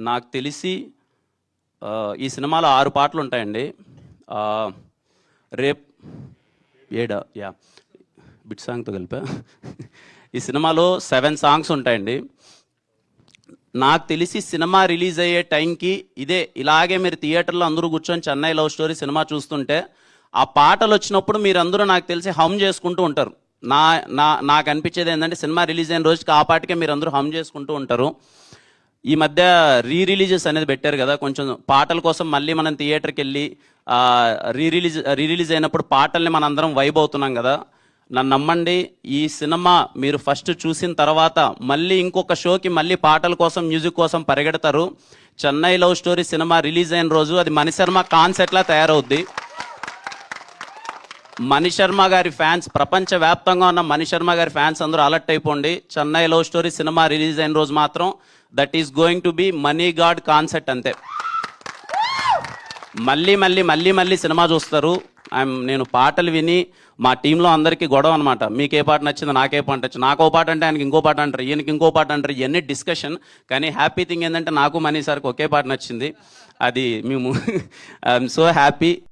నాకు తెలిసి ఈ సినిమాలో 6 పాటలు ఉంటాయండి. రేప్ 7 యా బిట్ సాంగ్తో కలిపా. ఈ సినిమాలో 7 సాంగ్స్ ఉంటాయండి. నాకు తెలిసి సినిమా రిలీజ్ అయ్యే టైంకి ఇలాగే మీరు థియేటర్లో అందరూ కూర్చొని చెన్నై లవ్ స్టోరీ సినిమా చూస్తుంటే ఆ పాటలు వచ్చినప్పుడు మీరందరూ నాకు తెలిసి హమ్ చేసుకుంటూ ఉంటారు. నాకు అనిపించేది ఏంటంటే సినిమా రిలీజ్ అయిన రోజుకి ఆ పాటకే మీరు అందరూ హమ్ చేసుకుంటూ ఉంటారు. ఈ మధ్య రిలీజెస్ అనేది పెట్టారు కదా, కొంచెం పాటల కోసం మళ్ళీ మనం థియేటర్కి వెళ్ళి రిలీజ్ అయినప్పుడు పాటల్ని మనం అందరం వైబ్ అవుతున్నాం కదా. నన్ను నమ్మండి, ఈ సినిమా మీరు ఫస్ట్ చూసిన తర్వాత మళ్ళీ ఇంకొక షోకి మళ్ళీ పాటల కోసం మ్యూజిక్ కోసం పరిగెడతారు. చెన్నై లవ్ స్టోరీ సినిమా రిలీజ్ అయిన రోజు అది మణిశర్మ కాన్సెప్ట్లా తయారవుద్ది. మణిశర్మ గారి ఫ్యాన్స్, ప్రపంచవ్యాప్తంగా ఉన్న మణిశర్మ గారి ఫ్యాన్స్ అందరూ అలర్ట్ అయిపోండి. చెన్నై లవ్ స్టోరీ సినిమా రిలీజ్ అయిన రోజు మాత్రం that is going to be money God concept అంతే. మళ్ళీ మళ్ళీ మళ్ళీ మళ్ళీ సినిమా చూస్తారు. నేను పాటలు విని మా టీంలో అందరికీ గొడవ అనమాట. మీకు ఏ పాట నచ్చింది, నాకే పాట నచ్చింది, నాకు ఓ పాట అంటే ఆయనకి ఇంకో పాట అంటారు, ఈయనకి ఇంకో పాట అంటారు, ఇవన్నీ డిస్కషన్. కానీ హ్యాపీ థింగ్ ఏంటంటే నాకు మనీ సార్కి ఒకే పాట నచ్చింది. అది మేము ఐఎమ్ సో హ్యాపీ.